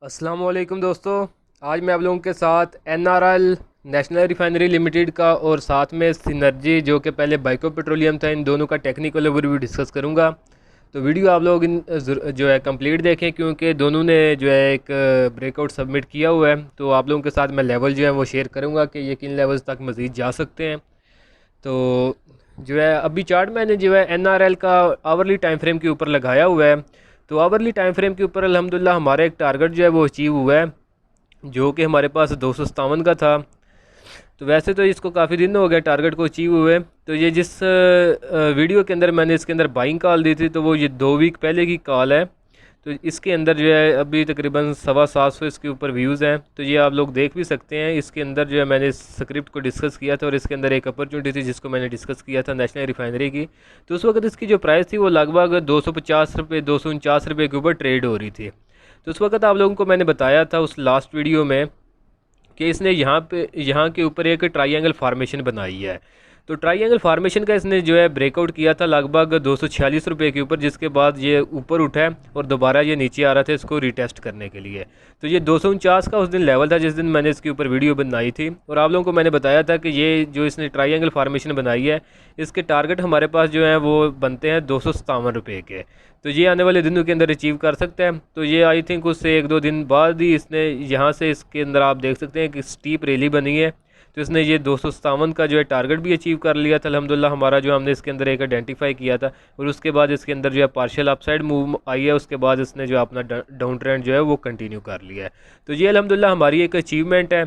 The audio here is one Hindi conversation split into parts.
अस्सलाम वालेकुम दोस्तों। आज मैं आप लोगों के साथ एनआरएल नेशनल रिफाइनरी लिमिटेड का और साथ में सिनर्जी जो कि पहले बाइको पेट्रोलियम था, इन दोनों का टेक्निकल ओवरव्यू डिस्कस करूंगा। तो वीडियो आप लोग जो है कंप्लीट देखें, क्योंकि दोनों ने जो है एक ब्रेकआउट सबमिट किया हुआ है। तो आप लोगों के साथ मैं लेवल जो है वो शेयर करूँगा कि ये किन लेवल्स तक मज़ीद जा सकते हैं। तो जो है अभी चार्ट मैंने जो है एनआरएल का आवरली टाइम फ्रेम के ऊपर लगाया हुआ है। तो आवरली टाइम फ्रेम के ऊपर अल्हम्दुलिल्लाह हमारा एक टारगेट जो है वो अचीव हुआ है, जो कि हमारे पास 257 का था। तो वैसे तो इसको काफ़ी दिन हो गए टारगेट को अचीव हुए। तो ये जिस वीडियो के अंदर मैंने इसके अंदर बाइंग कॉल दी थी, तो वो ये 2 वीक पहले की कॉल है। तो इसके अंदर जो है अभी तकरीबन 750 इसके ऊपर व्यूज़ हैं। तो ये आप लोग देख भी सकते हैं। इसके अंदर जो है मैंने इस स्क्रिप्ट को डिस्कस किया था और इसके अंदर एक अपॉर्चुनिटी थी जिसको मैंने डिस्कस किया था नेशनल रिफाइनरी की। तो उस वक्त इसकी जो प्राइस थी वो लगभग 250 रुपये 249 रुपये के ऊपर ट्रेड हो रही थी। तो उस वक्त आप लोगों को मैंने बताया था उस लास्ट वीडियो में कि इसने यहाँ के ऊपर एक ट्राइंगल फार्मेशन बनाई है। तो ट्राइंगल फार्मेशन का इसने जो है ब्रेकआउट किया था लगभग 246 रुपये के ऊपर, जिसके बाद ये ऊपर उठा है और दोबारा ये नीचे आ रहा था इसको रिटेस्ट करने के लिए। तो ये 249 का उस दिन लेवल था जिस दिन मैंने इसके ऊपर वीडियो बनाई थी, और आप लोगों को मैंने बताया था कि ये जो इसने ट्राइंगल फार्मेशन बनाई है, इसके टारगेट हमारे पास जो है वो बनते हैं 257 रुपये के। तो ये आने वाले दिनों के अंदर अचीव कर सकता है। तो ये आई थिंक उससे 1-2 दिन बाद ही इसने यहाँ से इसके अंदर आप देख सकते हैं कि स्टीप रैली बनी है। तो इसने ये 257 का जो है टारगेट भी अचीव कर लिया था अल्हम्दुलिल्लाह हमारा, जो हमने इसके अंदर एक आइडेंटिफाई किया था। और उसके बाद इसके अंदर जो है पार्शियल अपसाइड मूव आई है, उसके बाद इसने जो अपना डाउन ट्रेंड जो है वो कंटिन्यू कर लिया है। तो ये अल्हम्दुलिल्लाह हमारी एक अचीवमेंट है,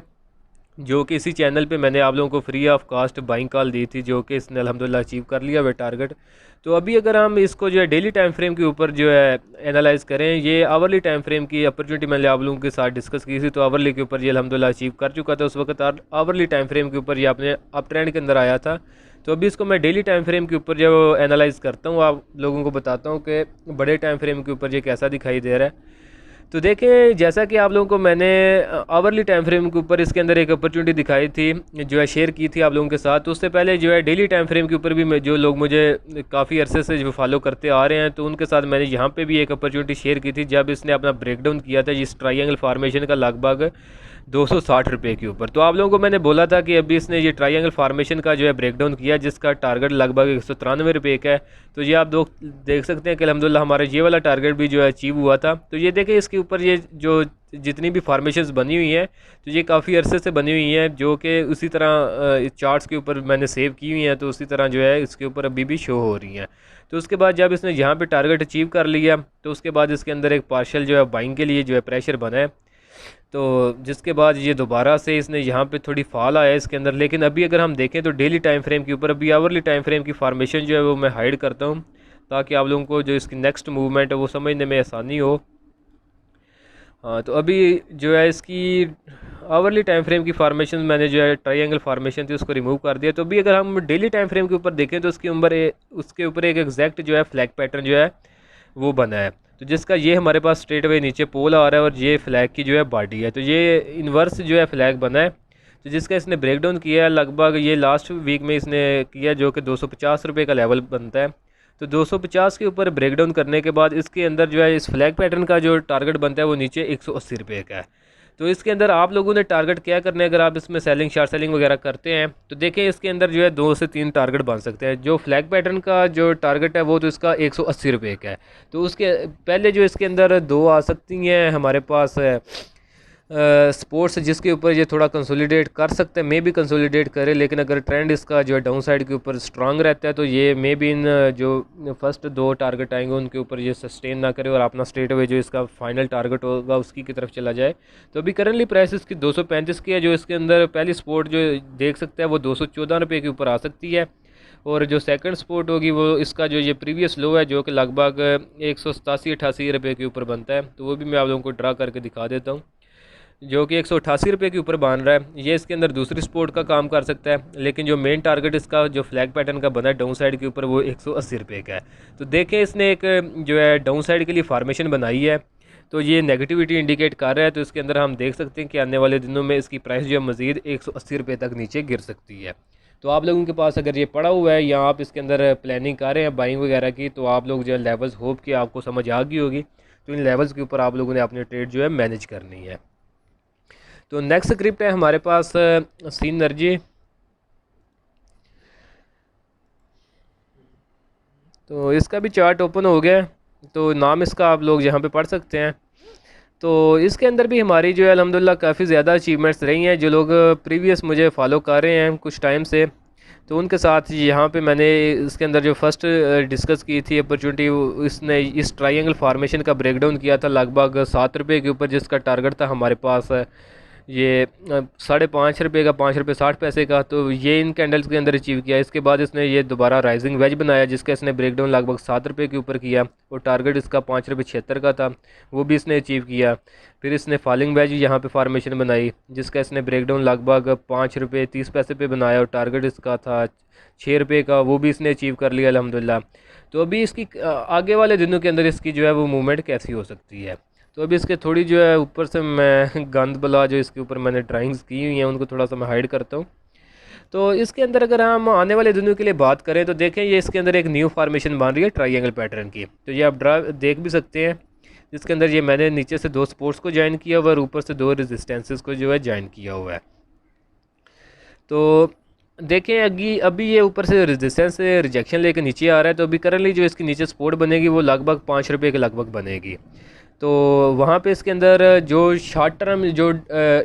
जो कि इसी चैनल पे मैंने आप लोगों को free of cost buying call दी थी, जो कि इसने अल्हम्दुलिल्लाह अचीव कर लिया वह टारगेट। तो अभी अगर हम इसको जो है डेली टाइम फ्रेम के ऊपर जो है एनालाइज करें, ये आवरली टाइम फ्रेम की अपॉर्चुनिटी मैंने आप लोगों के साथ डिस्कस की थी। तो आवरली के ऊपर ये अल्हम्दुलिल्लाह अचीव कर चुका था। उस वक्त आवरली टाइम फ्रेम के ऊपर ये अपने अप ट्रेंड के अंदर आया था। तो अभी इसको मैं डेली टाइम फ्रेम के ऊपर जो एनालाइज करता हूँ, आप लोगों को बताता हूँ कि बड़े टाइम फ्रेम के ऊपर ये कैसा दिखाई दे रहा है। तो देखें, जैसा कि आप लोगों को मैंने आवरली टाइम फ्रेम के ऊपर इसके अंदर एक अपॉर्चुनिटी दिखाई थी, जो है शेयर की थी आप लोगों के साथ। तो उससे पहले जो है डेली टाइम फ्रेम के ऊपर भी जो लोग मुझे काफ़ी अरसे से जो फॉलो करते आ रहे हैं, तो उनके साथ मैंने यहाँ पे भी एक अपॉर्चुनिटी शेयर की थी जब इसने अपना ब्रेकडाउन किया था इस ट्राइंगल फार्मेशन का लगभग 260 रुपये के ऊपर। तो आप लोगों को मैंने बोला था कि अभी इसने ये ट्राइंगल फार्मेशन का जो है ब्रेकडाउन किया, जिसका टारगेट लगभग 193 रुपये का है। तो ये आप लोग देख सकते हैं कि अल्हम्दुलिल्लाह हमारा ये वाला टारगेट भी जो है अचीव हुआ था। तो ये देखें, इसके ऊपर ये जो जितनी भी फार्मेशंस बनी हुई हैं, तो ये काफ़ी अरसे से बनी हुई हैं, जो कि उसी तरह चार्ट्स के ऊपर मैंने सेव की हुई हैं। तो उसी तरह जो है इसके ऊपर अभी भी शो हो रही हैं। तो उसके बाद जब इसने यहाँ पे टारगेट अचीव कर लिया, तो उसके बाद इसके अंदर एक पार्शल जो है बाइंग के लिए जो है प्रेशर बना है। तो जिसके बाद ये दोबारा से इसने यहाँ पे थोड़ी फॉल आया इसके अंदर। लेकिन अभी अगर हम देखें तो डेली टाइम फ्रेम के ऊपर अभी आवरली टाइम फ्रेम की फार्मेशन जो है वो मैं हाइड करता हूँ, ताकि आप लोगों को जो इसकी नेक्स्ट मूवमेंट है वो समझने में आसानी हो। हाँ, तो अभी जो है इसकी आवरली टाइम फ्रेम की फार्मेशन मैंने जो है ट्राइंगल फार्मेशन थी उसको रिमूव कर दिया। तो अभी अगर हम डेली टाइम फ्रेम के ऊपर देखें, तो उसके ऊपर एक एग्जैक्ट जो है फ्लैग पैटर्न जो है वो बना है। तो जिसका ये हमारे पास स्ट्रेट वे नीचे पोल आ रहा है और ये फ्लैग की जो है बॉडी है। तो ये इन्वर्स जो है फ्लैग बना है, तो जिसका इसने ब्रेकडाउन किया है लगभग ये लास्ट वीक में इसने किया, जो कि 250 रुपये का लेवल बनता है। तो 250 के ऊपर ब्रेकडाउन करने के बाद इसके अंदर जो है इस फ्लैग पैटर्न का जो टारगेट बनता है वो नीचे 180 रुपये का है। तो इसके अंदर आप लोगों ने टारगेट क्या करना है, अगर आप इसमें सेलिंग शार्ट सेलिंग वगैरह करते हैं, तो देखें इसके अंदर जो है 2 से 3 टारगेट बन सकते हैं। जो फ्लैग पैटर्न का जो टारगेट है वो तो इसका 180 रुपये का है। तो उसके पहले जो इसके अंदर 2 आ सकती हैं हमारे पास स्पोर्ट्स, जिसके ऊपर ये थोड़ा कंसोलिडेट कर सकते हैं, मे भी कंसोलिडेट करे। लेकिन अगर ट्रेंड इसका जो है डाउन साइड के ऊपर स्ट्रांग रहता है, तो ये मे भी इन जो फर्स्ट 2 टारगेट आएंगे उनके ऊपर ये सस्टेन ना करे और अपना स्ट्रेट अवे जो इसका फाइनल टारगेट होगा उसकी की तरफ चला जाए। तो अभी करंटली प्राइस इसकी 235 की है। जो इसके अंदर पहली स्पोर्ट जो देख सकते हैं वो 214 रुपये के ऊपर आ सकती है, और जो सेकंड स्पोर्ट होगी वो इसका जो ये प्रीवियस लो है जो कि लगभग 187-88 रुपये के ऊपर बनता है। तो वो भी मैं आप लोगों को ड्रा करके दिखा देता हूँ, जो कि 188 रुपये के ऊपर बन रहा है। ये इसके अंदर दूसरी स्पोर्ट का काम कर सकता है, लेकिन जो मेन टारगेट इसका जो फ्लैग पैटर्न का बना है डाउन साइड के ऊपर वो 180 रुपये का है। तो देखें, इसने एक जो है डाउन साइड के लिए फार्मेशन बनाई है, तो ये नेगेटिविटी इंडिकेट कर रहा है। तो इसके अंदर हम देख सकते हैं कि आने वाले दिनों में इसकी प्राइस जो है मज़ीद 180 रुपये तक नीचे गिर सकती है। तो आप लोगों के पास अगर ये पड़ा हुआ है या आप इसके अंदर प्लानिंग कर रहे हैं बाइंग वगैरह की, तो आप लोग जो है लेवल्स होप कि आपको समझ आ गई होगी। तो इन लेवल्स के ऊपर आप लोगों ने अपनी ट्रेड जो है मैनेज करनी है। तो नेक्स्ट स्क्रिप्ट है हमारे पास सिनर्जी। तो इसका भी चार्ट ओपन हो गया है, तो नाम इसका आप लोग यहाँ पे पढ़ सकते हैं। तो इसके अंदर भी हमारी जो है अल्हम्दुलिल्लाह काफ़ी ज़्यादा अचीवमेंट्स रही हैं। जो लोग प्रीवियस मुझे फॉलो कर रहे हैं कुछ टाइम से, तो उनके साथ यहाँ पे मैंने इसके अंदर जो फर्स्ट डिस्कस की थी अपॉर्चुनिटी, इसने इस ट्रायंगल फार्मेशन का ब्रेकडाउन किया था लगभग 7 रुपये के ऊपर, जिसका टारगेट था हमारे पास ये 5.5 रुपये का, 5 रुपये 60 पैसे का। तो ये इन कैंडल्स के अंदर अचीव किया। इसके बाद इसने ये दोबारा राइजिंग वेज बनाया, जिसका इसने ब्रेकडाउन लगभग 7 रुपये के ऊपर किया और टारगेट इसका 5 रुपये 76 का था, वो भी इसने अचीव किया। फिर इसने फॉलिंग वेज यहाँ पे फार्मेशन बनाई, जिसका इसने ब्रेकडाउन लगभग 5 रुपये 30 पैसे पे बनाया और टारगेट इसका था 6 रुपये का, वो भी इसने अचीव कर लिया अल्हम्दुलिल्लाह। तो अभी इसकी आगे वाले दिनों के अंदर इसकी जो है वो मूवमेंट कैसी हो सकती है। तो अभी इसके थोड़ी जो है ऊपर से मैं गंद बला जो इसके ऊपर मैंने ड्राइंग्स की हुई हैं उनको थोड़ा सा मैं हाइड करता हूँ। तो इसके अंदर अगर हम आने वाले दिनों के लिए बात करें तो देखें ये इसके अंदर एक न्यू फार्मेशन बन रही है ट्रायंगल पैटर्न की। तो ये आप देख भी सकते हैं, जिसके अंदर ये मैंने नीचे से 2 सपोर्ट्स को ज्वाइन किया हुआ और ऊपर से 2 रेजिस्टेंसेस को जो है ज्वाइन किया हुआ है। तो देखें अभी ये ऊपर से रेजिस्टेंस से रिजेक्शन लेकर नीचे आ रहा है। तो अभी करंटली जो इसकी नीचे सपोर्ट बनेगी वो लगभग 5 रुपये के लगभग बनेगी। तो वहाँ पे इसके अंदर जो शॉर्ट टर्म जो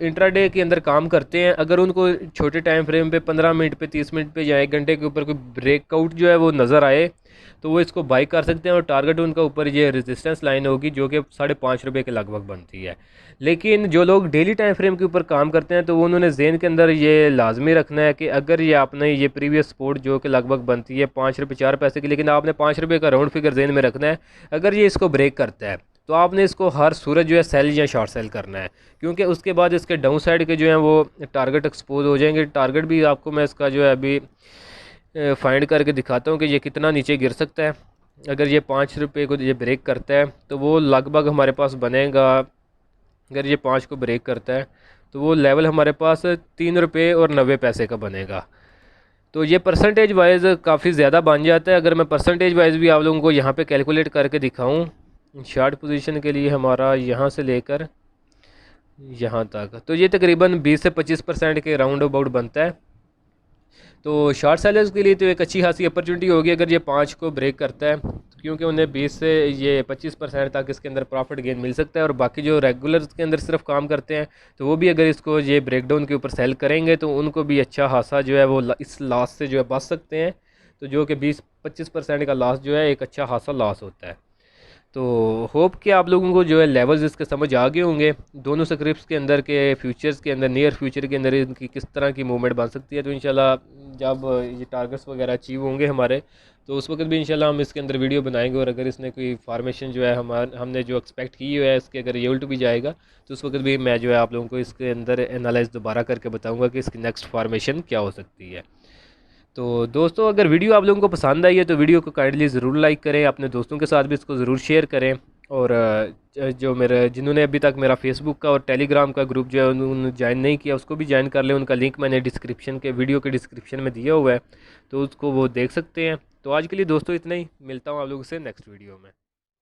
इंट्राडे के अंदर काम करते हैं, अगर उनको छोटे टाइम फ्रेम पे 15 मिनट पे 30 मिनट पे या 1 घंटे के ऊपर कोई ब्रेकआउट जो है वो नज़र आए तो वो इसको बाई कर सकते हैं और टारगेट उनका ऊपर ये रेजिस्टेंस लाइन होगी जो कि 5.5 रुपये के लगभग बनती है। लेकिन जो लोग डेली टाइम फ्रेम के ऊपर काम करते हैं तो वो उन्होंने जेन के अंदर ये लाजमी रखना है कि अगर ये आपने ये प्रीवियस सपोर्ट जो कि लगभग बनती है 5 रुपये 4 पैसे की, लेकिन आपने 5 रुपये का राउंड फिगर जेन में रखना है। अगर ये इसको ब्रेक करता है तो आपने इसको हर सूरत जो है सेल या शॉर्ट सेल करना है, क्योंकि उसके बाद इसके डाउन साइड के जो हैं वो टारगेट एक्सपोज हो जाएंगे। टारगेट भी आपको मैं इसका जो है अभी फाइंड करके दिखाता हूँ कि ये कितना नीचे गिर सकता है। अगर ये 5 रुपये को ये ब्रेक करता है तो वो लगभग हमारे पास बनेगा, अगर ये 5 को ब्रेक करता है तो वो लेवल हमारे पास 3 रुपये और 90 पैसे का बनेगा। तो ये परसेंटेज वाइज काफ़ी ज़्यादा बन जाता है। अगर मैं परसेंटेज वाइज भी आप लोगों को यहाँ पे कैलकुलेट करके दिखाऊँ, शार्ट पोजीशन के लिए हमारा यहाँ से लेकर यहाँ तक, तो ये तकरीबन 20 से 25% के राउंड अबाउट बनता है। तो शॉर्ट सेलर्स के लिए तो एक अच्छी खासी अपॉर्चुनिटी होगी अगर ये 5 को ब्रेक करता है, क्योंकि उन्हें 20 से ये 25% तक इसके अंदर प्रॉफिट गेन मिल सकता है। और बाकी जो रेगुलर के अंदर सिर्फ काम करते हैं तो वो भी अगर इसको ये ब्रेकडाउन के ऊपर सेल करेंगे तो उनको भी अच्छा खासा जो है वो इस लॉस से जो है बच सकते हैं। तो जो कि 20-25% का लॉस जो है एक अच्छा खासा लॉस होता है। तो होप कि आप लोगों को जो है लेवल्स इसके समझ आ गए होंगे दोनों स्क्रिप्ट्स के अंदर के फ्यूचर्स के अंदर, नियर फ्यूचर के अंदर इनकी किस तरह की मूवमेंट बन सकती है। तो इंशाल्लाह जब ये टारगेट्स वगैरह अचीव होंगे हमारे तो उस वक्त भी इंशाल्लाह हम इसके अंदर वीडियो बनाएंगे। और अगर इसने कोई फार्मेशन जो है हमने जो एक्सपेक्ट की है इसके अगर ये उल्ट भी जाएगा तो उस वक्त भी मैं जो है आप लोगों को इसके अंदर एनालाइज दोबारा करके बताऊँगा कि इसकी नेक्स्ट फार्मेशन क्या हो सकती है। तो दोस्तों अगर वीडियो आप लोगों को पसंद आई है तो वीडियो को काइंडली ज़रूर लाइक करें, अपने दोस्तों के साथ भी इसको ज़रूर शेयर करें। और जो मेरे जिन्होंने अभी तक मेरा फेसबुक का और टेलीग्राम का ग्रुप जो है उन्होंने ज्वाइन नहीं किया उसको भी ज्वाइन कर लें। उनका लिंक मैंने वीडियो के डिस्क्रिप्शन में दिया हुआ है, तो उसको वो देख सकते हैं। तो आज के लिए दोस्तों इतना ही, मिलता हूँ आप लोगों से नेक्स्ट वीडियो में।